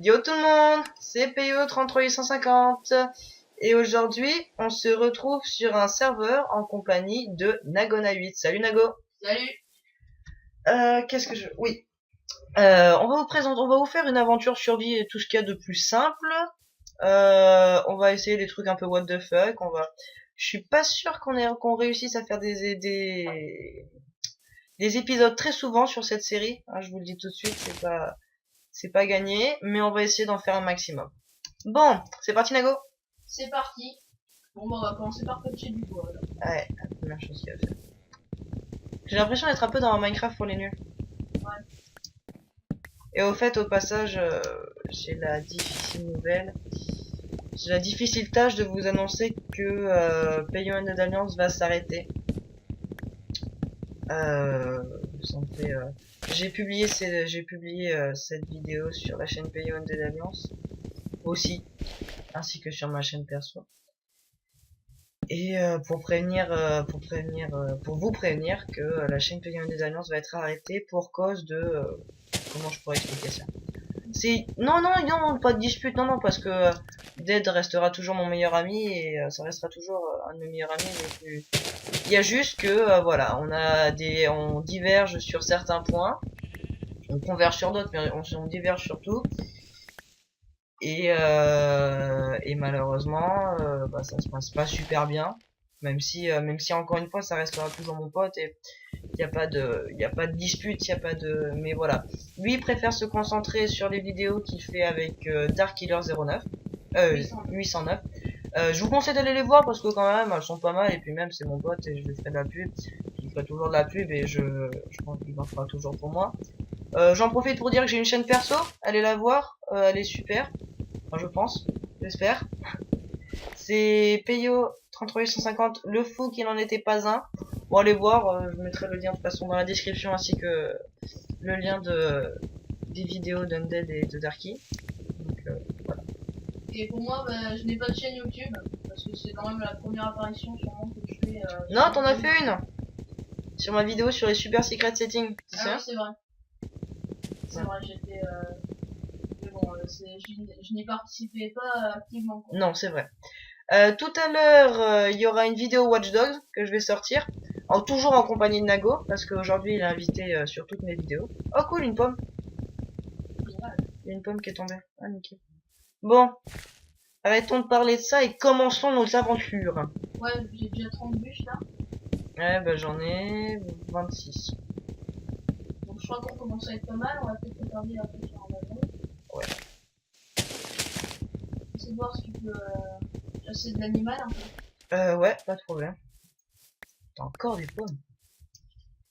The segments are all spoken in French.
Yo tout le monde, c'est PO 33850 et aujourd'hui on se retrouve sur un serveur en compagnie de Nagona8. Salut Nago. Salut. Qu'est-ce que je... Oui. On va vous présenter, on va vous faire une aventure survie et tout ce qu'il y a de plus simple. On va essayer des trucs un peu what the fuck. Je suis pas sûr qu'on réussisse à faire des épisodes très souvent sur cette série. Hein, je vous le dis tout de suite, c'est pas gagné, mais on va essayer d'en faire un maximum. Bon, c'est parti Nago. C'est parti. Bon bah on va commencer par pêcher du bois là. Ouais, la première chose qu'il va faire. J'ai l'impression d'être un peu dans Minecraft pour les nuls. Ouais. Et au fait, au passage, j'ai la difficile nouvelle. J'ai la difficile tâche de vous annoncer que Payon and Alliance va s'arrêter. Ça me fait, j'ai publié cette vidéo sur la chaîne Payon and Alliance aussi, ainsi que sur ma chaîne perso. Et pour vous prévenir que la chaîne Payon des Alliances va être arrêtée pour cause de comment je pourrais expliquer ça. C'est non, pas de dispute, non, parce que Dead restera toujours mon meilleur ami et ça restera toujours un de mes meilleurs amis. Mais il y a juste que voilà, on diverge sur certains points, on converge sur d'autres, mais on diverge sur tout. Et malheureusement, ça se passe pas super bien. Même si encore une fois, ça restera toujours mon pote et y a pas de dispute, y a pas de, mais voilà. Lui il préfère se concentrer sur les vidéos qu'il fait avec Dark Killer 09, 809. Je vous conseille d'aller les voir parce que quand même elles sont pas mal et puis même c'est mon pote et je lui ferai de la pub. Il ferait toujours de la pub et je pense qu'il en fera toujours pour moi. J'en profite pour dire que j'ai une chaîne perso, allez la voir, elle est super. Enfin, je pense, j'espère. C'est Peyo 33850, le fou qu'il n'en était pas un. Bon, allez voir, je mettrai le lien de toute façon dans la description ainsi que le lien des vidéos d'Undead et de Darky. Donc voilà. Et pour moi bah, je n'ai pas de chaîne YouTube parce que c'est quand même la première apparition sûrement que je fais. Non, t'en as fait une sur ma vidéo sur les super secret settings. Ah oui, c'est vrai. C'est vrai, j'étais. Mais bon, je n'y participais pas activement. Quoi. Non, c'est vrai. Tout à l'heure, il y aura une vidéo Watch Dogs que je vais sortir. Toujours en compagnie de Nago, parce qu'aujourd'hui il est invité sur toutes mes vidéos. Oh cool, une pomme. Il y a une pomme qui est tombée. Ah nickel. Bon, arrêtons de parler de ça et commençons nos aventures. Ouais, j'ai déjà 30 bûches là. Ouais, bah j'en ai 26. Donc je crois qu'on commence à être pas mal, on va peut-être regarder un peu sur un avion. Ouais. Essaye de voir si tu peux chasser de l'animal un peu. Ouais, pas de problème. T'as encore des pommes.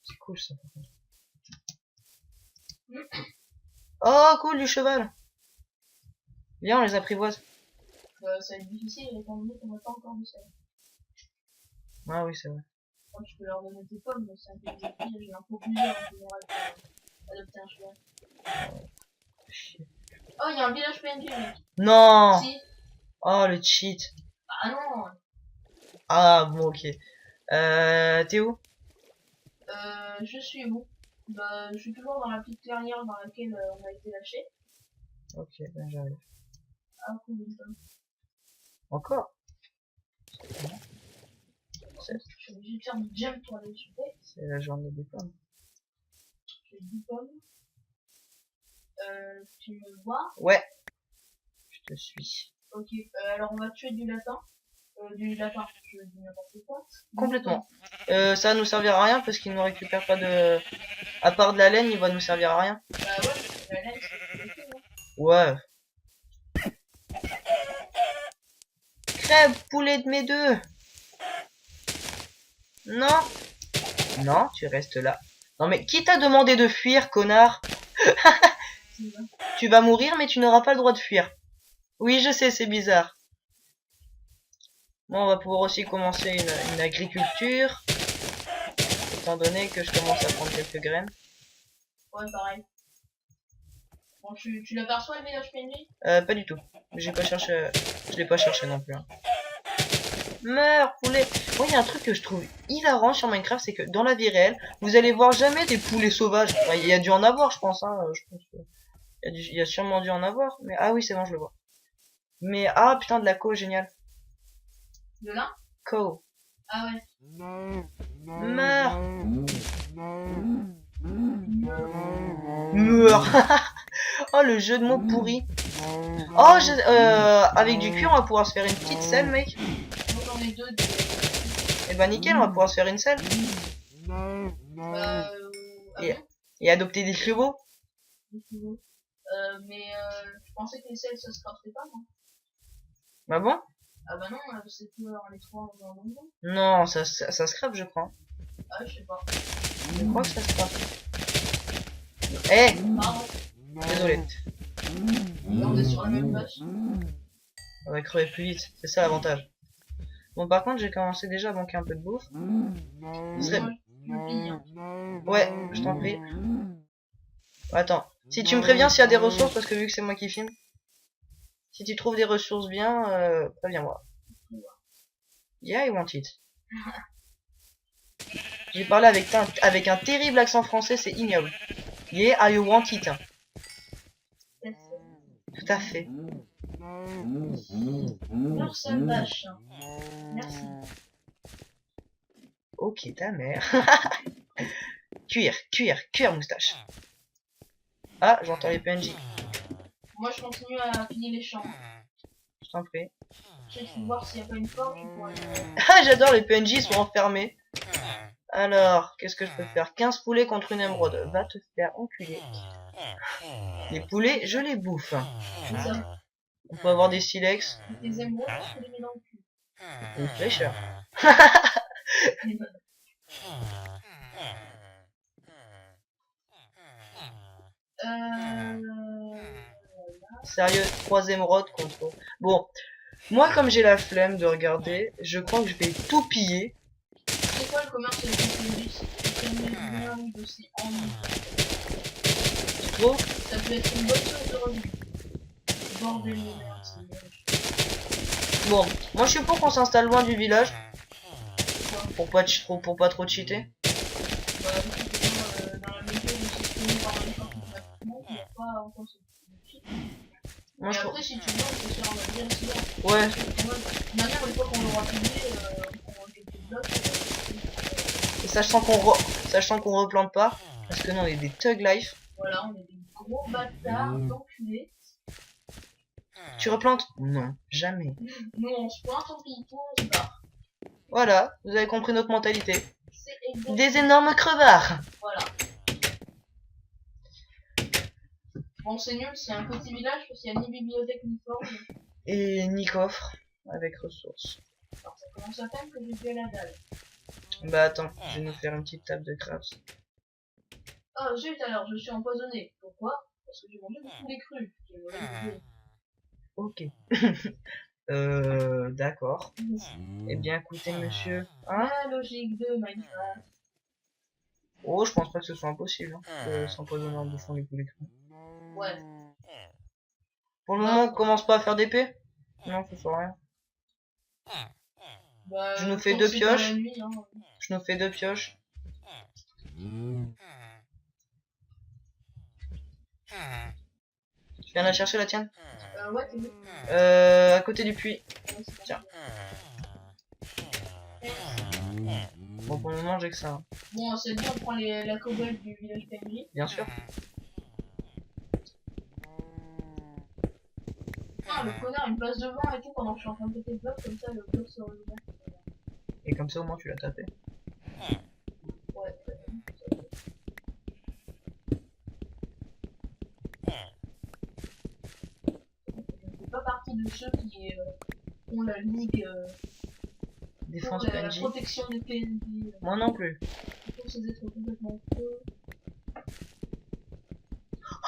C'est cool ça. Oh cool, du cheval. Viens, on les apprivoise. Ça va être difficile étant donné qu'on n'a pas encore du sel. Ah oui, c'est vrai. Moi, tu peux leur donner tes pommes, mais c'est un peu difficile. J'ai un peu plusieurs en général pour adopter un cheval. Oh, il y a un village PNG, mec. Non. Si. Oh, le cheat. Ah non. Ah bon, ok. T'es où? Je suis où? Bah, je suis toujours dans la petite clairière dans laquelle on a été lâché. Ok, ben j'arrive. Ah, cool, une pomme. Encore? Je suis obligé de faire du jump pour aller choper. C'est la journée des pommes. J'ai 10 pommes. Tu me vois? Ouais. Je te suis. Ok, alors on va tuer du lapin. Du lapin, je dis n'importe quoi. Complètement. Ça va nous servir à rien parce qu'il ne récupère pas de... À part de la laine, il va nous servir à rien. Bah ouais, la laine, c'est compliqué, non? Ouais. Crève, poulet de mes deux. Non. Non, tu restes là. Non mais qui t'a demandé de fuir, connard? Tu vas mourir mais tu n'auras pas le droit de fuir. Oui, je sais, c'est bizarre. Bon, on va pouvoir aussi commencer une agriculture. Étant donné que je commence à prendre quelques graines. Ouais, pareil. Bon, tu l'aperçois le village PNJ? Pas du tout. J'ai pas cherché. Je l'ai pas cherché non plus. Hein. Meurs, poulet. Moi, il y a un truc que je trouve hilarant sur Minecraft, c'est que dans la vie réelle, vous allez voir jamais des poulets sauvages. Enfin, il y a dû en avoir, je pense. Hein, je pense qu'il Il y a sûrement dû en avoir. Mais ah oui, c'est bon, je le vois. Mais ah putain, de la co, génial. De là? Co. Ah ouais. Meurs. Meurs. Oh, le jeu de mots pourri. Oh, avec du cuir, on va pouvoir se faire une petite selle, mec. Moi j'en ai deux. Et bah nickel, on va pouvoir se faire une selle. Ah Et, bon? et adopter des chevaux. Mais je pensais que les selles ça se craftait pas, moi. Bah bon? Ah bah non, c'est que les trois dans le monde. Non, ça se craft, je crois. Ah, je sais pas. Je crois que ça se craft. Eh, Pardon. désolé. Là, on est sur la même page. On va crever plus vite, c'est ça l'avantage. Bon, par contre, j'ai commencé déjà à manquer un peu de bouffe. Ce serait... Moi, je me pille, hein. Ouais, je t'en prie. Attends, si tu me préviens s'il y a des ressources, parce que vu que c'est moi qui filme, si tu trouves des ressources bien, préviens-moi. Yeah, I want it. J'ai parlé avec un terrible accent français, c'est ignoble. Yeah, I want it. Tout à fait. Meurs, sale vache. Merci. Ok, ta mère. Cuir, moustache. Ah, j'entends les PNJ. Moi, je continue à finir les champs. Je t'en prie. J'essaie de voir s'il n'y a pas une forge pour aller... Ah, j'adore, les PNJ, ils sont enfermés. Alors, qu'est-ce que je peux faire? 15 poulets contre une émeraude. Va te faire enculer. Les poulets, je les bouffe. C'est ça. On peut avoir des silex. Des émeraudes, je les mets dans le cul. Une fraîcheur. Sérieux, 3 émeraudes contre... Bon, moi comme j'ai la flemme de regarder, je crois que je vais tout piller. C'est quoi le commerce de technologie? C'est bien de ces ennuis. Tu trouves? Ça peut être une bonne source de revenus. Bordel de merde, c'est moche. Bon, moi je suis pour qu'on s'installe loin du village. Pour pas trop cheater. Bah, dans la mesure où c'est fini par les gens automatiquement, il n'y a pas encore ce cheat. Moi, Et je après, si tu veux, on peut se faire bien sinon. Ouais. De manière, une fois qu'on l'aura fini, on prend quelques blocs. Et sachant qu'on replante pas, parce que nous on est des thug life. Voilà, on est des gros bâtards d'enculés. Tu replantes? Non, jamais. Nous, on se pointe en pitou, on se barre. Voilà, vous avez compris notre mentalité. C'est exactement. Des énormes crevards. Voilà. Bon, c'est nul, c'est un petit village parce qu'il n'y a ni bibliothèque ni forge. Et ni coffre avec ressources. Alors, ça commence à peine que j'ai vu à la dalle. Bah attends, je vais nous faire une petite table de craft. Ah, zut alors, je suis empoisonné. Pourquoi? Parce que j'ai mangé du poulet cru. J'ai mangé du poulet. Ok. D'accord. Eh bien écoutez monsieur. Hein? La logique de Minecraft. Oh, je pense pas que ce soit impossible hein, de s'empoisonner en bouffant les poulets crus. Ouais. Pour le moment, on commence pas à faire d'épée? Non, ça sert à rien. Bah, Je nous fais tant 2 que c'est pas pioches. la nuit, hein. Je nous fais 2 pioches. Tu viens la chercher la tienne? Ouais, t'es où? À côté du puits. Ouais, c'est Tiens. bon. Bon, pour le moment, j'ai que ça. Hein. Bon, c'est dit, on prend la cobble du village PNJ. Bien sûr. Ah, le connard, il me place devant et tout pendant que je suis en train de péter le bloc, comme ça le bloc se relève. Et comme ça, au moins, tu l'as tapé. Ouais. Je fais pas partie de ceux qui ont la ligue Défense pour la PNJ. protection des PNJ. Moi non plus. Pour ces êtres complètement faux.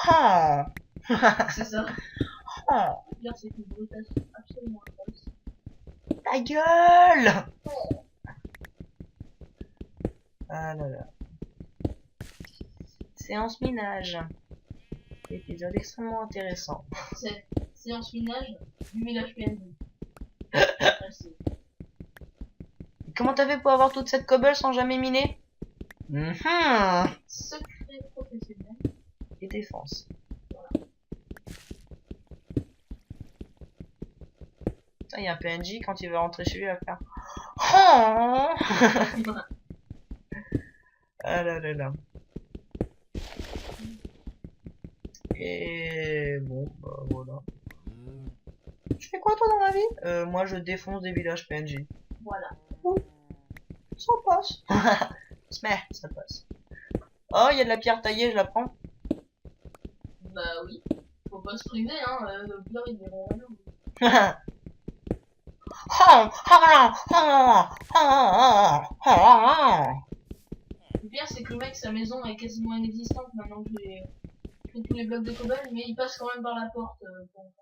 Ah. C'est ça. Ah. Là, c'est une brutation absolument atroce. Ta gueule. Ah là là. Séance minage. Épisode extrêmement intéressant. C'est séance minage du village PNJ. Merci. Comment t'as fait pour avoir toute cette cobble sans jamais miner? Secret professionnel. Et défense. Il y a un PNJ quand il va rentrer chez lui à faire. Oh ah là là là. Et bon, bah voilà. Tu fais quoi toi dans la vie? Moi je défonce des villages PNJ. Voilà. Ça passe. Mais ça passe. Oh, il y a de la pierre taillée, je la prends. Bah oui. Faut pas se priver, hein. Le pire, ils verront rien. Le pire, c'est que le mec, sa maison est quasiment inexistante maintenant que j'ai pris tous les blocs de cobble, mais il passe quand même par la porte. Bon.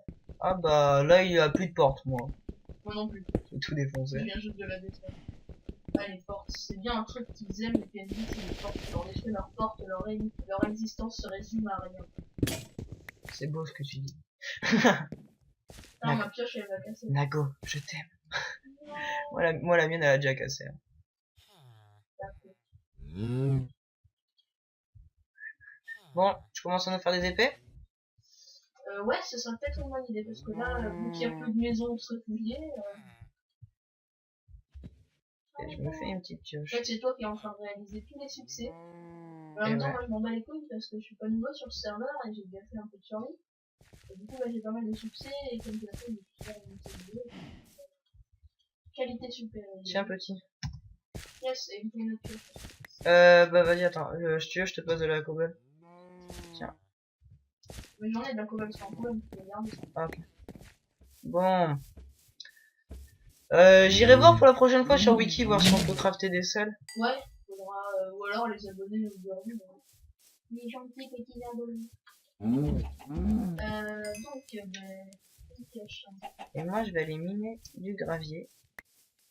Ah bah là il y a plus de porte moi. Moi non plus. J'ai tout défoncé. Je viens juste de la détruire. Ah, les portes, c'est bien un truc qu'ils aiment, les PNJ, c'est les portes. Leur détruire leurs portes, leur existence se résume à rien. C'est beau ce que tu dis. Ah, ma pioche, elle va casser. Nago, je t'aime. Moi la mienne elle a déjà cassé. Hein. Bon, je commence à nous faire des épées. Ouais, ce serait peut-être une bonne idée, parce que là, vu qu'il n'y a plus de maison de se réfugier, Et je me fais une petite en pioche. fait, c'est toi qui es en train de réaliser tous les succès. En Et même temps, ouais. moi, je m'en bats les couilles parce que je suis pas nouveau sur le serveur et j'ai déjà fait un peu de survie. Et du coup, là, j'ai pas mal de succès et comme tu l'as fait, je vais faire une petite vidéo. Qualité supérieure. Tiens petit. Yes, et une autre pioche. Bah vas-y attends, je te passe de la cobble. Tiens. Mais j'en ai de la cobble sans cobble, tu peux regarder ça. Ah, ok. Bon. J'irai voir pour la prochaine fois sur Wiki, voir si on peut crafter des selles. Ouais, faudra, ou alors les abonnés nous diront. Les gentils petits abonnés. Donc, ben, une pioche. Et moi je vais aller miner du gravier.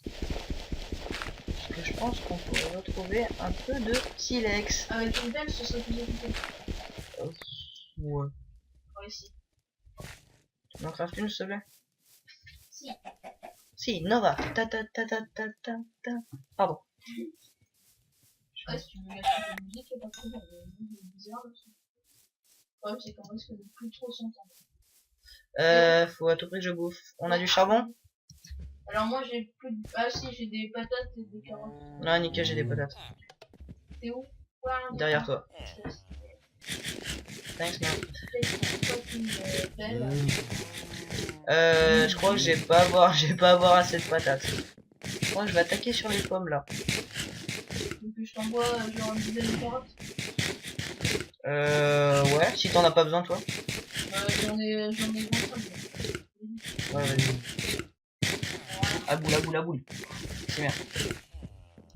Parce que je pense qu'on pourrait retrouver un peu de silex. Avec une pelle, ce serait plus efficace. Ouais. Ouais, si. Tu m'en craftes une s'il te plaît? Si. Si, Nova. Ta ta ta ta ta ta ta. Pardon. Ouais, si tu veux mettre un peu de musique, c'est pas trop bien. C'est bizarre aussi. Le problème, c'est qu'on risque de plus trop s'entendre. Faut à tout prix que je bouffe. On a du charbon? Alors, moi, j'ai plus de. Ah, si, j'ai des patates et des carottes. Non, nickel, j'ai des patates. T'es où? Ouais, Derrière toi. Yes. Thanks, man. Toi, tu me belle. Je crois que j'ai pas avoir assez de patates. Je crois que je vais attaquer sur les pommes là. Donc, je t'envoie genre une dizaine de carottes. Ouais, si t'en as pas besoin toi. J'en ai 25. Ouais, vas-y. Ah boule, ah boule, ah boule. C'est bien.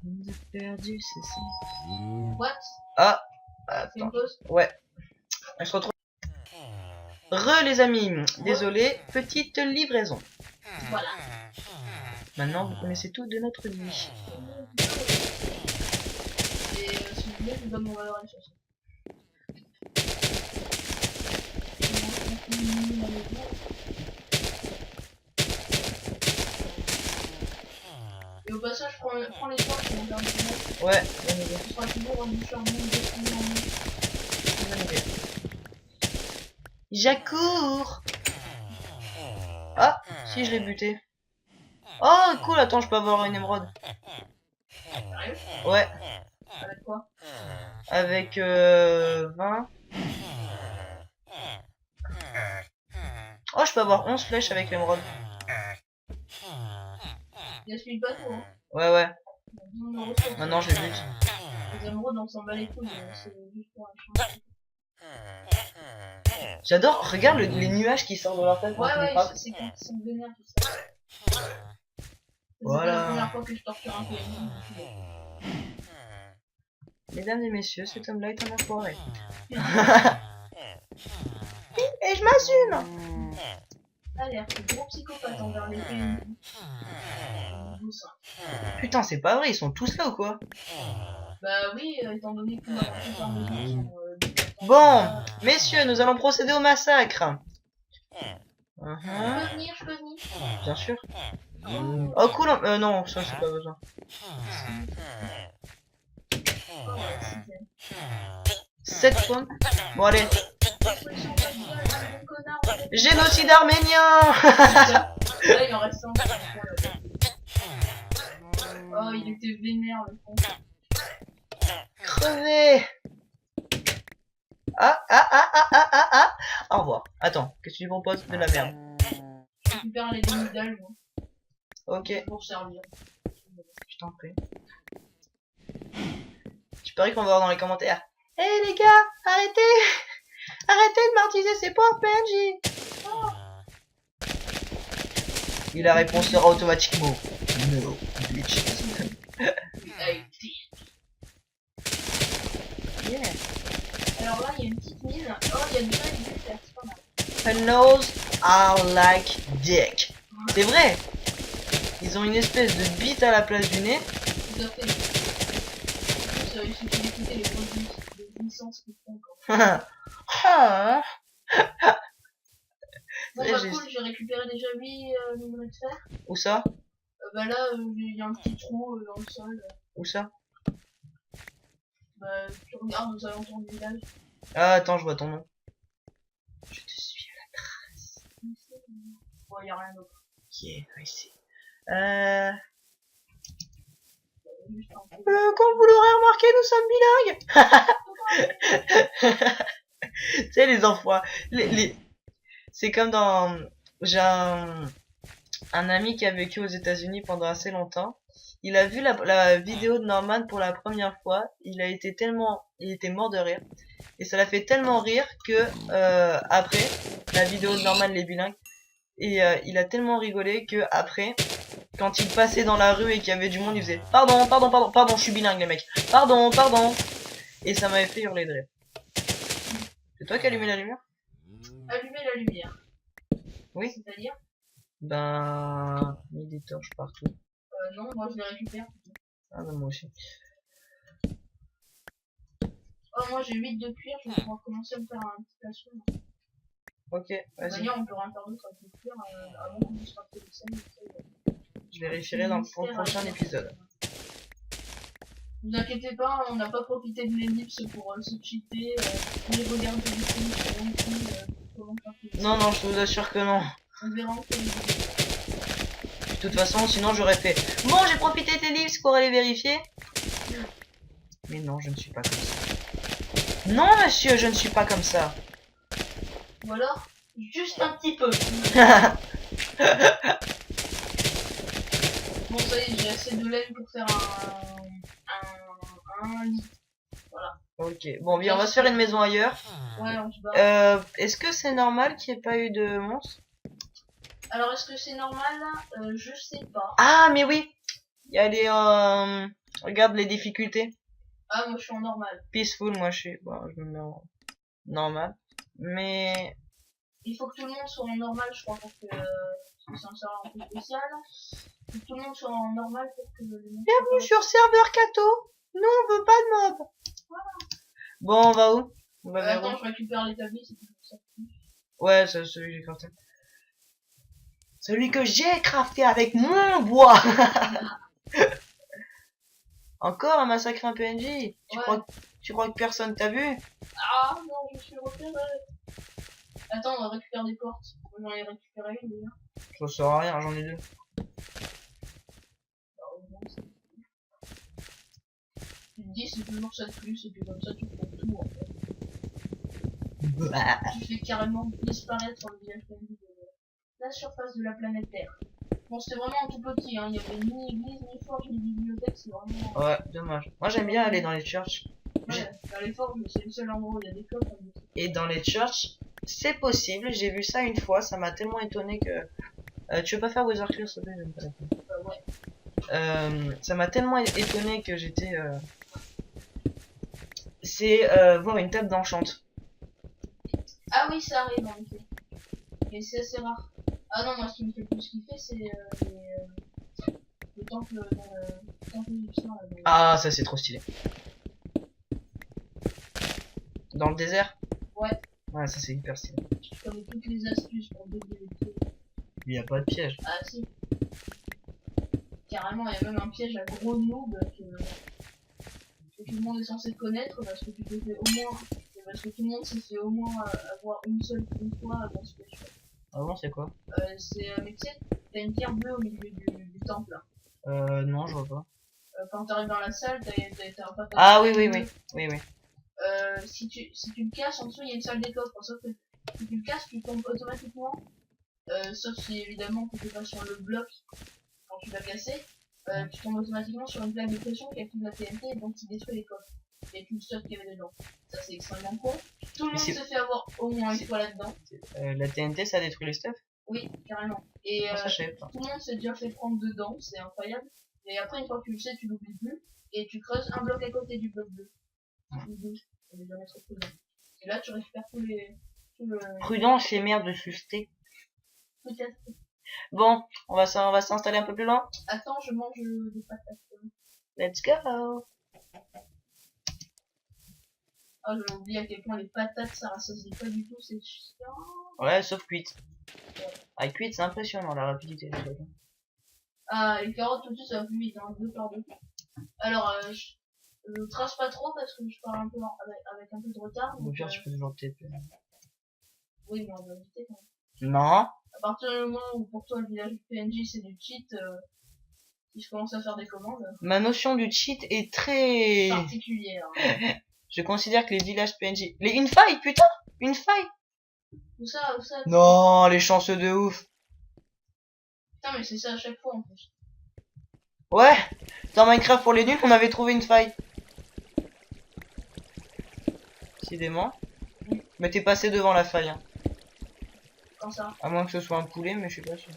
On a perdu, c'est ça. What? Ah, C'est une attends. pause? Ouais. On se retrouve. Les amis, désolé, petite livraison. Voilà. Maintenant, vous connaissez tout de notre vie. Et si vous voulez, je vous donne mon valeur associée. Et au passage, prends les soins pour mon dernier mot. Ouais, Ce sera toujours du charbon, de bonne idée. J'accours. Ah, si je l'ai buté. Oh, cool, attends, je peux avoir une émeraude. Sérieux? Ouais, Avec quoi? avec 20. Oh, je peux avoir 11 flèches avec l'émeraude. Gaspille pas tout, hein. Ouais, ouais. Maintenant, Maintenant, je les bute. les émeraudes, on s'en bat les couilles, c'est juste pour un champ. J'adore, regarde les nuages qui sortent de leur tête. Ouais, quand ils ouais, frappent. c'est quand ils sont vénères, tout ça. Voilà. C'est pas la première fois que je torture un peu. Mesdames et messieurs, cet homme-là est un enfoiré. Et je m'assume. Alerte, gros psychopathe envers les PNJ. Putain, c'est pas vrai, ils sont tous là ou quoi? Bah oui, étant donné que la plupart des gens sont Bon, messieurs, nous allons procéder au massacre. Je peux venir, Bien sûr. Oh cool, non, ça c'est pas besoin. Oh, ouais, c'est 7 points. Bon allez, bien. Connard, génocide arménien. Là, il en reste un. Oh, il était vénère, le con. Crevez. Ah, ah, ah, ah, ah, ah, ah. Au revoir. Attends, qu'est-ce que tu dis mon pote? De la merde. Je récupère les demi-dalles, moi, Ok, pour servir. je t'en prie. Tu paries qu'on va voir dans les commentaires. Eh les gars, arrêtez. Arrêtez de martyriser ces pauvres PNJ. Et la réponse sera automatiquement no, bitch. Hey. Yeah. Alors là, il y a une petite mine. Oh, il y a déjà une bulle, c'est pas mal. Her nose are like dick. C'est vrai. Ils ont une espèce de bite à la place du nez. Tout à fait. En plus, il suffit d'écouter les grosses licences qu'ils font quand Ah. Bon, Ouais, bah j'ai- cool, j'ai récupéré déjà 8 minerais de fer. Où ça? Bah là, il y a un petit trou dans le sol. Où ça? Bah, tu regardes aux alentours du village. Ah, attends, je vois ton nom. Je te suis à la trace. Bon, il y a rien d'autre. Yeah, I see. Juste un peu. Comme vous l'aurez remarqué, nous sommes bilingues. Tu sais, les enfants. C'est comme dans. J'ai un ami qui a vécu aux États-Unis pendant assez longtemps. Il a vu la vidéo de Norman pour la première fois. Il était mort de rire. Et ça l'a fait tellement rire que après la vidéo de Norman les bilingues, et il a tellement rigolé que après, quand il passait dans la rue et qu'il y avait du monde, il faisait pardon, pardon, pardon, pardon, je suis bilingue les mecs, pardon, pardon. Et ça m'avait fait hurler de rire. C'est toi qui as allumé la lumière? Allumer la lumière. Oui. C'est-à-dire Ben, mis des torches partout. non, moi je les récupère. Ah ben moi aussi. Oh, moi j'ai 8 de cuir, je vais pouvoir commencer à me faire un petit plastron. Ok, vas-y. D'ailleurs, on peut rien faire d'autre avec le cuir avant qu'on puisse faire le sel. Je vérifierai pour le prochain épisode. Ne vous inquiétez pas, on n'a pas profité de l'ellipse pour se cheater, ni regarder des films sur YouTube, comment faire plus. Non, non, je vous assure que non. On verra en quelle vidéo. De toute façon, sinon j'aurais fait bon, j'ai profité de l'ellipse pour aller vérifier. Mais non, je ne suis pas comme ça. Non, monsieur, je ne suis pas comme ça. Ou alors, juste un petit peu. Bon, ça y est, j'ai assez de laine pour faire un lit. Voilà. Ok, bon, bien, on va se faire une maison ailleurs. Ouais, on se barre. Est-ce que c'est normal qu'il n'y ait pas eu de monstres? Alors, est-ce que c'est normal? Je sais pas. Ah, mais oui. Il y a les... regarde les difficultés. Ah, moi je suis en normal. Peaceful, moi je suis... Bon, je me mets en normal. Mais... Il faut que tout le monde soit en normal, je crois, pour que c'est un serveur un peu spécial. Il faut que tout le monde soit en normal pour que les monstres... Bienvenue sur serveur Kato. Nous, on veut pas de mob. Voilà. Bon, on va où? On va vers Attends, où? je récupère l'établi, c'est toujours ça. Ouais, c'est celui que j'ai crafté. Celui que j'ai crafté avec mon bois. Encore un massacre un PNJ. Ouais. Tu crois que personne t'a vu? Ah non, je suis repéré. Attends, on va récupérer des portes. J'en ai récupéré une déjà. Ça sert à rien, j'en ai deux. Alors, bon, tu te dis, c'est toujours ça de plus, et puis comme ça, tu prends tout en fait. Tu fais carrément disparaître le village de la surface de la planète Terre. Bon, c'était vraiment un tout petit, hein. Il y avait ni église, ni forge, ni bibliothèque, c'est vraiment... Ouais, dommage. Moi j'aime bien aller dans les churches. Ouais, dans les forges, c'est le seul endroit où il y a des coffres. Et dans les churches, c'est possible. J'ai vu ça une fois, ça m'a tellement étonné que... tu veux pas faire Wither Clear, s'il te plaît? J'aime pas la peine. Ouais. Ça m'a tellement étonné que j'étais... C'est voir une table d'enchante. Ah oui, ça arrive en effet. Mais c'est assez rare. Ah non, moi ce qui me fait plus kiffer, c'est le temple égyptien. Là, Ah, ça c'est trop stylé. Dans le désert? Ouais. Ouais, ça c'est hyper stylé. Je connais toutes les astuces pour dévier les pieds. Il y a pas de piège. Ah si. Carrément, il y a même un piège à gros noob que tout le monde est censé connaître parce que tu te fais au moins... Parce que tout le monde s'est fait au moins avoir une fois dans ce piège. Ah bon, c'est quoi? C'est... mais tu sais, t'as une pierre bleue au milieu du temple. Non, je vois pas. Quand t'arrives dans la salle, t'as un patin. Ah oui, oui, oui. Oui, oui. Si tu le casses, en dessous, il y a une salle des coffres. Sauf que si tu le casses, tu tombes automatiquement. Sauf si évidemment tu n'es pas sur le bloc quand tu l'as cassé. Tu tombes automatiquement sur une plaque de pression qui active la TNT et donc qui détruit les coffres. Et tout le stock qu'il y avait dedans. Ça c'est extrêmement con. Tout le monde se fait avoir au moins une fois là-dedans. La TNT ça détruit les stuff? Oui, carrément. Et Ça, je savais pas. tout le monde s'est déjà fait prendre dedans, c'est incroyable. Et après, une fois que tu le sais, tu l'oublies plus. Et tu creuses un bloc à côté du bloc bleu. Ou deux. On est jamais trop prudent. Et là, tu récupères tout le... Prudence et merde de susté. Peut-être. Bon, on va s'installer un peu plus loin. Attends, je mange des patates. Let's go. Ah, j'ai oublié à quel point les patates, ça rassasie pas du tout, c'est chiant. Ouais, sauf cuite. Ah, cuite, c'est impressionnant la rapidité du truc. Ah, les carottes, tout de suite, ça va plus vite, hein, 2 par 2. Alors, je trace pas trop parce que je pars un peu avec un peu de retard. Au pire, tu peux toujours TP. Oui, mais on va éviter quand même. Non. À partir du moment où pour toi le village PNJ c'est du cheat, si je commence à faire des commandes. Ma notion du cheat est très particulière. Je considère que les villages PNJ... Une faille, putain. Une faille. Où ça Non, les chanceux de ouf. Putain, mais c'est ça à chaque fois en plus. Ouais. Dans Minecraft pour les nuls, on avait trouvé une faille. Décidément. Mais t'es passé devant la faille. Hein. Quand ça? À moins que ce soit un poulet, mais je suis pas sûr.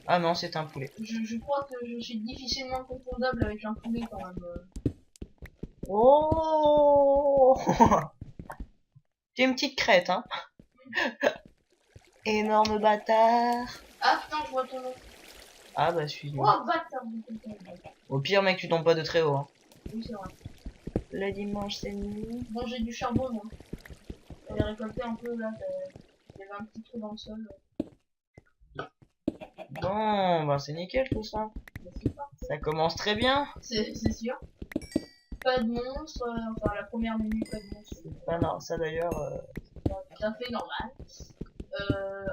Ah non, c'est un poulet. Je crois que je suis difficilement confondable avec un poulet quand même. Oh. T'es une petite crête, hein. Énorme bâtard. Ah putain, je vois ton nom. Ah bah suis-le. Oh bâtard. Au pire, mec, tu tombes pas de très haut. Hein. Oui, c'est vrai. Le dimanche, c'est nuit. Bon, j'ai du charbon, moi. J'avais récolté un peu là. Il y avait un petit trou dans le sol. Bon, bah c'est nickel tout ça. Ça commence très bien. C'est sûr. Pas de monstre, enfin la première minute pas de monstre. C'est pas non, ça d'ailleurs. Tout à fait normal.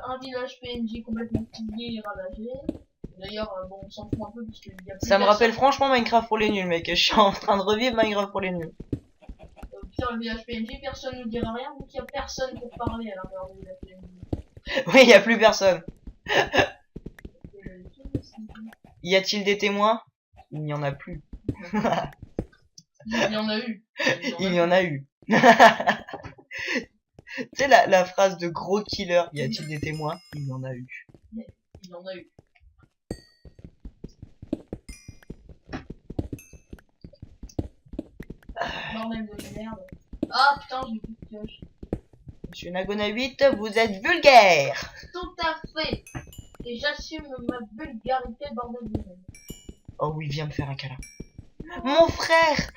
Un village PNJ complètement pillé et ravagé. D'ailleurs, bon, on s'en fout un peu parce qu'il y a plus Ça me rappelle personne. franchement Minecraft pour les nuls, mec. Je suis en train de revivre Minecraft pour les nuls. Pire, le village PNJ, personne ne dira rien, donc il n'y a personne pour parler à l'intérieur du village PNJ. Oui, y a plus personne. Y a-t-il des témoins? Il n'y en a plus. Il y en a eu. Il y en a eu. Tu sais la phrase de gros killer, y a-t-il des témoins? Il y en a eu. Il y en a eu. Bordel de merde. Ah putain, j'ai plus de pioche. Monsieur Nagona 8, vous êtes vulgaire. Tout à fait. Et j'assume ma vulgarité, bordel de merde. Oh oui, viens me faire un câlin. Mon frère.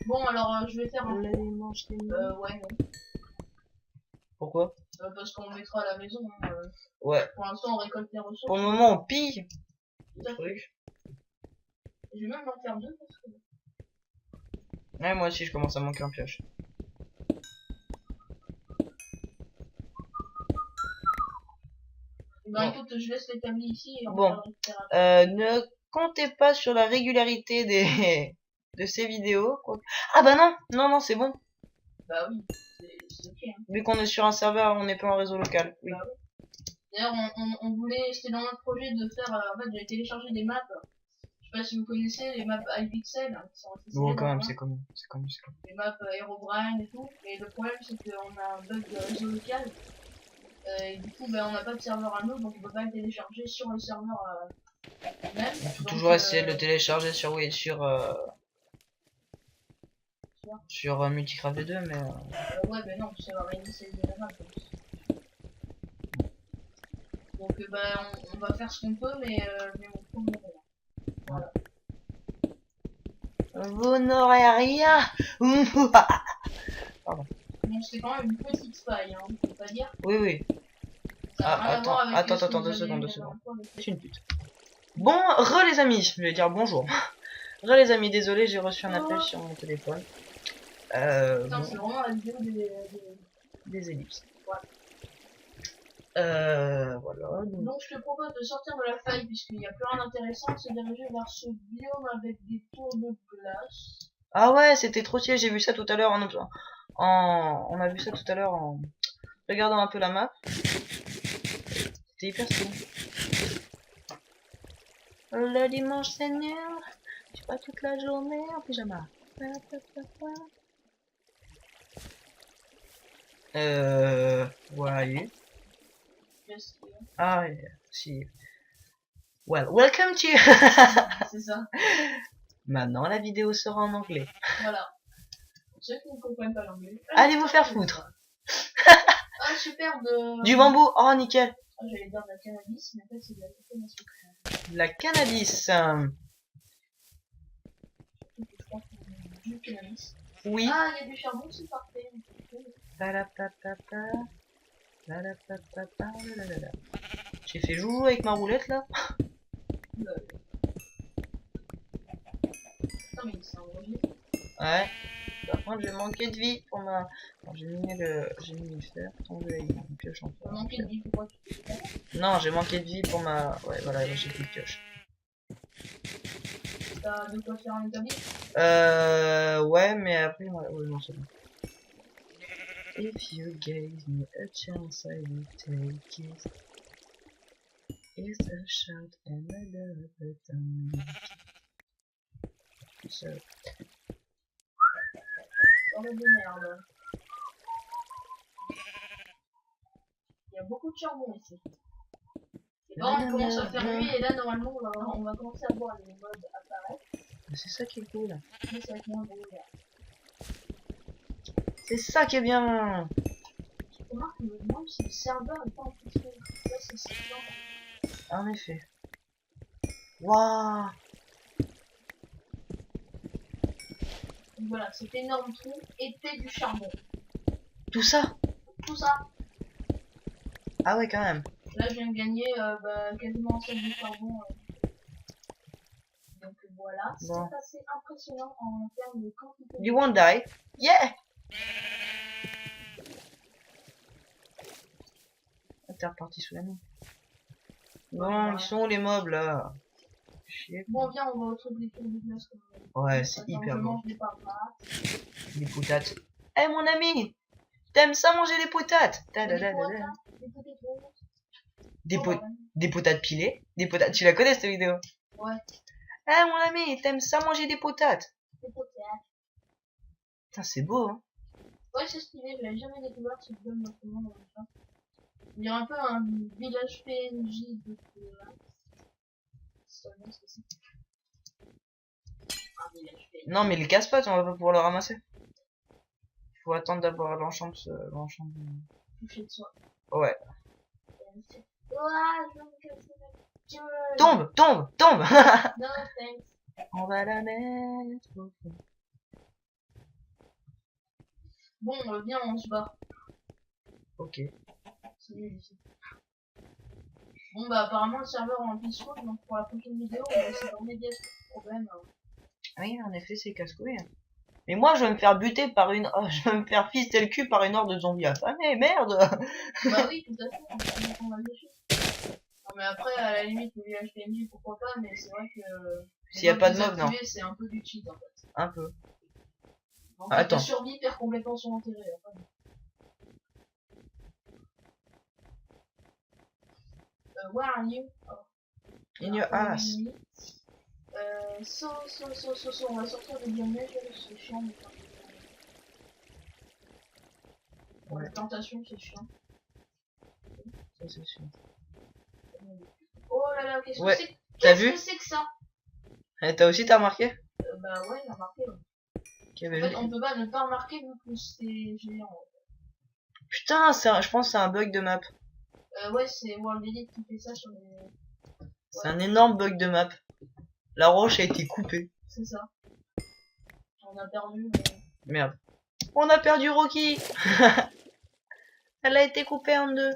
Bon, alors je vais faire un... ouais, non. Pourquoi? Parce qu'on le mettra à la maison. Hein, Ouais. Pour l'instant, on récolte les ressources. Pour le moment, on pille. Tout à fait. Je vais même en faire 2 parce que... Ouais, moi aussi, je commence à manquer en pioche. Bah écoute, je laisse l'établi ici et on Bon. va le Ne comptez pas sur la régularité des de ces vidéos. Quoi. Ah bah non, non, c'est bon. Bah oui, c'est ok. Hein. Vu qu'on est sur un serveur, on n'est pas en réseau local. Oui. Bah oui. D'ailleurs, on voulait, c'était dans notre projet de faire, en fait, j'avais téléchargé des maps. Je sais pas si vous connaissez les maps iPixel, hein, qui sont assez Bon, célèbres, quand même, hein. c'est comme. Les maps Herobrine et tout. Et le problème, c'est qu'on a un bug de réseau local. Et du coup, ben, on n'a pas de serveur à nous, donc on peut pas le télécharger sur le serveur même. Il faut donc, toujours essayer de le télécharger sur sur Multicraft V2, mais ouais, ben non, ça va réinitialiser la map. Donc, ben, on va faire ce qu'on peut, mais on peut mourir. Voilà. vous n'aurez rien. Pardon. Bon, c'était quand même une petite faille, hein, on peut pas dire. Oui, oui. Ça a rien à voir avec ce que Attends, vous 2 avez secondes, eu 2 la secondes. dernière fois avec C'est une pute. Bon, re les amis, je vais dire bonjour. Re les amis, désolé, j'ai reçu un appel sur mon téléphone. Putain, Bon, c'est vraiment la vidéo des... des ellipses. Ouais. Voilà. Donc je te propose de sortir de la faille puisqu'il n'y a plus rien d'intéressant, de se diriger vers ce biome avec des tours de glace. Ah ouais, c'était trop stylé, j'ai vu ça tout à l'heure on a vu ça tout à l'heure en regardant un peu la map. C'était hyper stylé. Le dimanche Seigneur, tu pas toute la journée en pyjama. Ouais. Qu'est-ce qu'il y a? Ah, yeah, si. Well, welcome to. C'est ça. Maintenant, la vidéo sera en anglais. Voilà. Pour ceux qui ne comprennent pas l'anglais. Allez vous faire foutre. Ah super de... Du bambou, oh nickel. Ah, j'allais dire de la cannabis, mais en fait c'est de la consommation. La cannabis. Je pense qu'on a du cannabis. Oui. Ah, il y a du charbon, c'est parfait. J'ai fait joujou avec ma roulette là. Non mais c'est un revenu. Ouais. Par contre, j'ai manqué de vie pour ma. Alors, j'ai mis le fer, tombé avec une pioche en fer. T'as manqué de vie, pourquoi tu fais ça? Non, j'ai manqué de vie pour ma. Ouais, voilà, là, j'ai plus de pioche. T'as de quoi faire un établi? Ouais, mais après, ouais, non, c'est bon. If you gave me a chance, I would take it. It's a shot and a double time. So. Bordel de merde. Il y a beaucoup de charbon ici. Et bon, on commence à faire nuit et là normalement on va commencer à voir les mobs apparaître. C'est ça qui est cool. Mais ça va être moins beau là. C'est ça qui est bien. Je remarque que le monde c'est le serveur et pas en plus. Ça c'est sûr. En effet. Waouh. Donc voilà, cet énorme trou était du charbon. Tout ça. Tout ça. Ah ouais, quand même. Là je viens de gagner quasiment 7 de charbon. Donc voilà, c'est Bon. assez impressionnant en termes de quantité. You won't die. Yeah. T'es reparti sous la main. Bon, ils sont où les mobs là? Chier. Bon, viens, on va au truc des tours de glace. Ouais, c'est Attends, hyper je bon. mange des patates. Des poutates. Eh mon ami, t'aimes ça manger des poutates? Des potates pilées. Des potates. Tu la connais cette vidéo? Ouais. Eh mon ami, t'aimes ça manger des potates? Des potates. Putain, c'est beau, hein. Ouais, c'est stylé, je l'avais jamais découvert ce film dans ce monde. Il y a un peu un village PNJ de là. Seulement ce que c'est. Un village PNJ. Non, mais les casse-pattes, on va pas pouvoir le ramasser. Il faut attendre d'avoir l'enchant. Toucher de soi. Ouais. Ouah, je vais me casser la gueule. Tombe, tombe, tombe. Non, thanks. On va la mettre au fond. Bon, viens, on se barre. Ok. C'est nul ici. Bon, bah, apparemment, le serveur est en peaceful, donc pour la prochaine vidéo, on va essayer de remédier à ce problème. Oui, en effet, c'est casse-couille. Mais moi, je vais me faire buter par une. Oh, je vais me faire fister le cul par une horde de zombies affamés, merde. Bah oui, tout à fait, on va le défi. Non, mais après, à la limite, le village PNJ, pourquoi pas, mais c'est vrai que. S'il y a pas de mob, non. C'est un peu du cheat en fait. Un peu. En fait, Attends. la survie perd complètement son intérêt. Where are you? Oh. In your ass. So, on va sortir de biome neige, c'est chiant. Ouais. La plantation, c'est chiant. Ça, c'est sûr. Oh là là, qu'est-ce Ouais. que c'est? T'as vu? Qu'est-ce que c'est que ça? Eh, t'as aussi, t'as remarqué? Bah ouais, j'ai remarqué. Qu'il y En avait fait, on peut pas ne pas remarquer vu que c'est géant. Putain, je pense que c'est un bug de map. Ouais, c'est World Edit qui fait ça sur les... C'est un énorme bug de map. La roche a été coupée. C'est ça. On a perdu. Merde. On a perdu Rocky. Elle a été coupée en deux.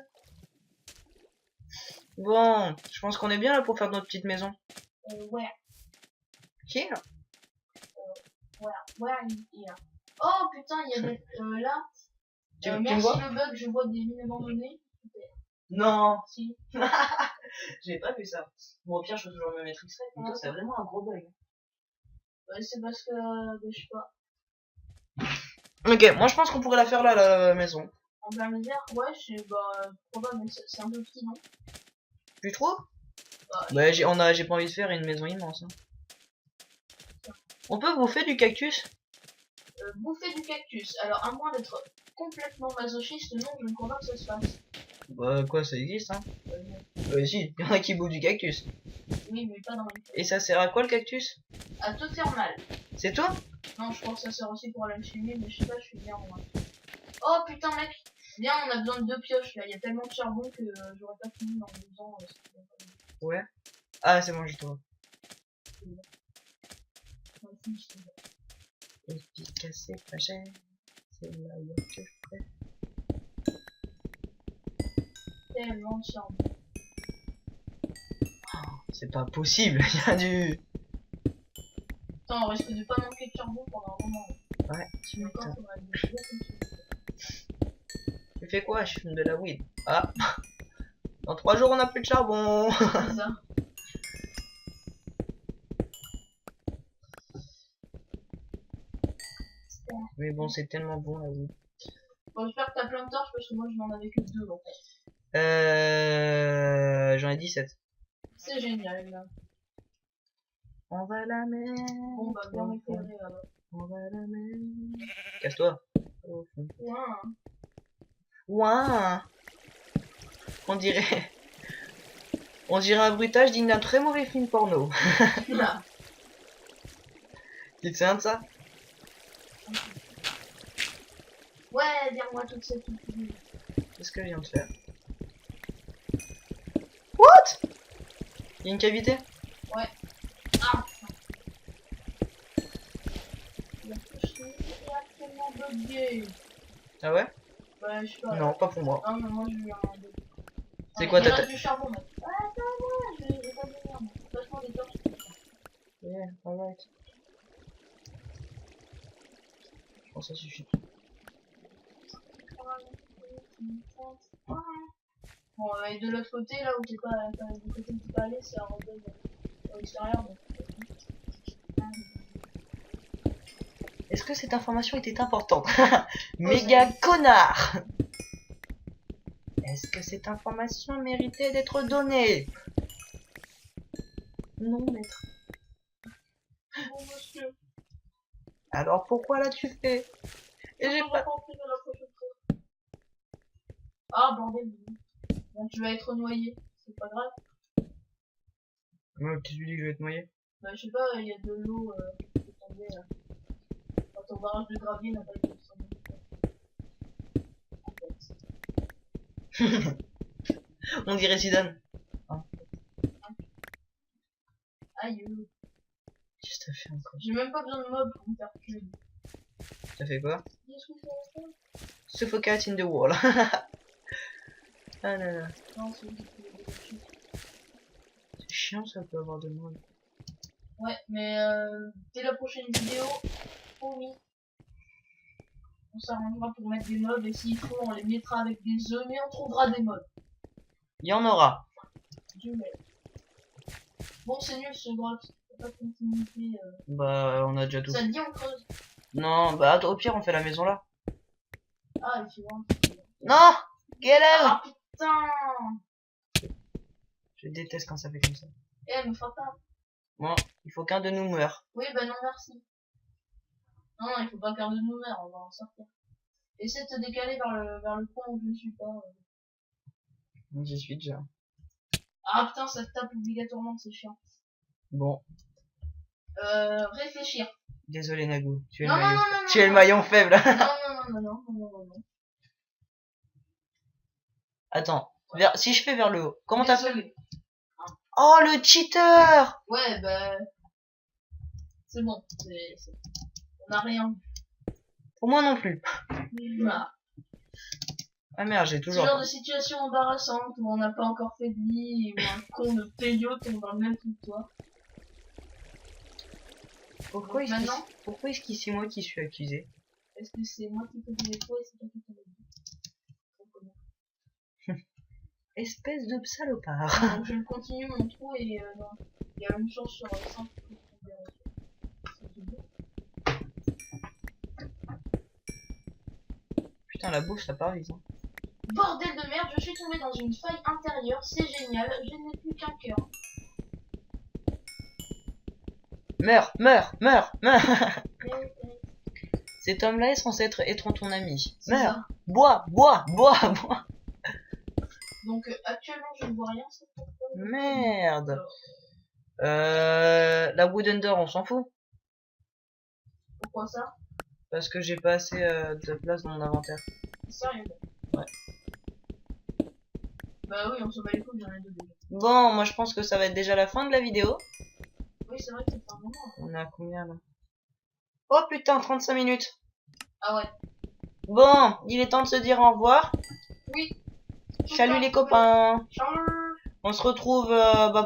Bon, je pense qu'on est bien là pour faire notre petite maison. Ouais. Here. Where is here? Oh putain, il y a des... là... Tu me merci vois? le bug, je vois des mines abandonnées. Super. Non, Si. j'ai pas fait ça. Bon, au pire, je peux toujours me mettre X-ray. Putain, c'est vraiment un gros bug. Ouais, c'est parce que, je sais pas. Ok, moi je pense qu'on pourrait la faire là, la maison. En plein hiver, ouais, bah, probable, mais c'est un peu petit, non? Tu trouves? Bah, Bah, j'ai pas envie de faire une maison immense. Hein. On peut bouffer du cactus? bouffer du cactus. Alors, à moins d'être complètement masochiste, non, je ne crois pas que ça se fasse. Bah, quoi, ça existe, hein? Si, il y en a qui bouffent du cactus. Oui, mais pas dans les faits. Et ça sert à quoi le cactus? À te faire mal. C'est toi? Non, je crois que ça sert aussi pour l'alchimie, mais je sais pas, je suis bien en vrai. Oh putain, mec! Viens, on a besoin de 2 pioches là. Il y a tellement de charbon que j'aurais pas fini en 2 ans. Ouais. Ah, c'est bon, je te vois. Efficace et pas cher. C'est la loi que je fais. Tellement de charbon. C'est pas possible, il y a du. Attends, on risque de pas manquer de charbon pendant un moment. Ouais, tu Encore, m'étonnes. faudra être bien comme ça. Tu fais quoi? Je fume de la weed. Ah! Dans 3 jours, on a plus de charbon! C'est ça. Mais bon, c'est tellement bon la weed. Bon, j'espère que t'as plein de torches parce que moi je n'en avais que 2 en fait. J'en ai 17. C'est génial là. On va la mettre. Bon, bah bien m'éclairer là-bas. On va la mettre. Casse-toi. Au fond. Ouais. Ouin. On dirait. On dirait un bruitage digne d'un très mauvais film porno. Là. Tu te souviens de ça? Ouais, vire-moi toute cette vie. Qu'est-ce que je viens de faire? What? Il y a une cavité? Ouais. Ah. Il a tellement bugué. Ah ouais? Ouais, je sais pas. Non, pas pour moi. Non, mais moi j'ai eu un bug. C'est quoi ta ta du charbon, mec. Ouais, ça va, je vais pas venir. Vachement des torches. Yeah, alright. Je pense que ça suffit. Bon, et de l'autre côté, là où t'es pas, du côté où t'es pas allé, c'est un rebelle à l'extérieur. Donc... Est-ce que cette information était importante? Méga connard! Est-ce que cette information méritait d'être donnée? Non, maître. Bon, monsieur. Alors pourquoi l'as-tu fait? Et j'ai pas... Ah, bordel. Bon, tu vas être noyé. C'est pas grave. Ouais, qu'est-ce que tu dis que je vais te noyer? Bah, je sais pas, il y a de l'eau qui est tombée. Quand ton barrage de gravier n'a pas été descendu. On dirait Zidane. Aïe. Qu'est-ce que t'as fait encore? J'ai même pas besoin de mobs pour me faire tuer. T'as fait quoi? Qu'est-ce que ça va Suffocate in the wall. Ah non, non. Non, c'est juste que C'est chiant ça peut avoir de monde. ouais, mais dès la prochaine vidéo, promis, on s'arrangera pour mettre des mobs et s'il faut, on les mettra avec des œufs, mais on trouvera des mobs. Il y en aura. Dieu merci. Bon, c'est nul ce grotte. Y'a pas de continuité. Bah, on a déjà tout. Ça te dit, on creuse. Non, bah attends, au pire, on fait la maison là. Ah, il fait vraiment. Non! Get out! Ah putain! Je déteste quand ça fait comme ça. Eh, me frappe pas. Bon, il faut qu'un de nous meure. Oui, bah non, merci. Non, il faut pas qu'un de nous meure, on va en sortir. Essaie de te décaler vers le coin où je ne suis pas. J'y suis déjà. Ah putain, ça te tape obligatoirement, c'est chiant. Bon, Réfléchir. désolé Nagou, tu es Non, le non, maillon. non, non, Tu es le maillon faible. non, non, non, non, non, non, non. Attends, si je fais vers le haut, comment t'as fait? Désolé. Oh le cheater! Ouais, bah. C'est bon, on a rien. Pour moi non plus. Voilà. Ah merde, j'ai Ce toujours. genre de situation embarrassante où on n'a pas encore fait de lit et où un con de Peyo tombe dans le même trou que toi. Pourquoi est-ce Maintenant, pourquoi est-ce que c'est moi qui suis accusé? est-ce que c'est moi qui fais des défauts et c'est toi qui fais des défauts? Espèce de salopard. Donc je continue mon trou et non, il y a une chance sur 5 que je tombe dessus. Putain, la bouffe, ça part vite. Hein. Bordel de merde, je suis tombé dans une faille intérieure, c'est génial, je n'ai plus qu'un cœur. Meurs, meurs, meurs, meurs. Mais, Cet homme-là est censé être ton ami. c'est Meurs. ça. Bois, bois, bois, bois. Donc actuellement je ne vois rien, c'est pourquoi. Merde. La wooden door, on s'en fout. Pourquoi ça? Parce que j'ai pas assez de place dans mon inventaire. Sérieux? Ouais. Bah oui, on s'en bat les couilles, j'en ai deux déjà. Bon, moi je pense que ça va être déjà la fin de la vidéo. Oui, c'est vrai que ça fait un moment. On est à combien là? Oh putain, 35 minutes. Ah ouais. Bon, il est temps de se dire au revoir. Oui. Salut les copains. Ciao. On se retrouve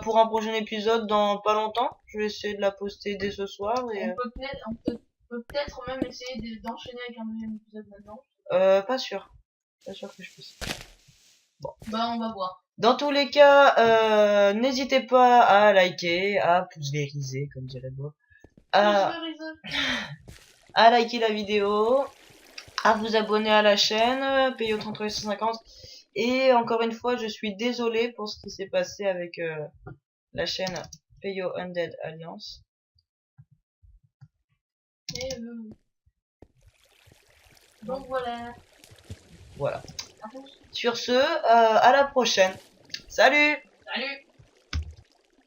pour un prochain épisode dans pas longtemps. Je vais essayer de la poster dès ce soir. Et, On peut peut-être même essayer d'enchaîner avec un deuxième épisode maintenant. pas sûr. Pas sûr que je puisse. Bah on va voir. Dans tous les cas, n'hésitez pas à liker, à pouce-vériser, comme dirait Bob. À liker la vidéo, à vous abonner à la chaîne, payer au 33,50. Et encore une fois, je suis désolé pour ce qui s'est passé avec la chaîne Peyo Undead Alliance. Et donc voilà. Voilà. À tous. Sur ce, à la prochaine. Salut! Salut.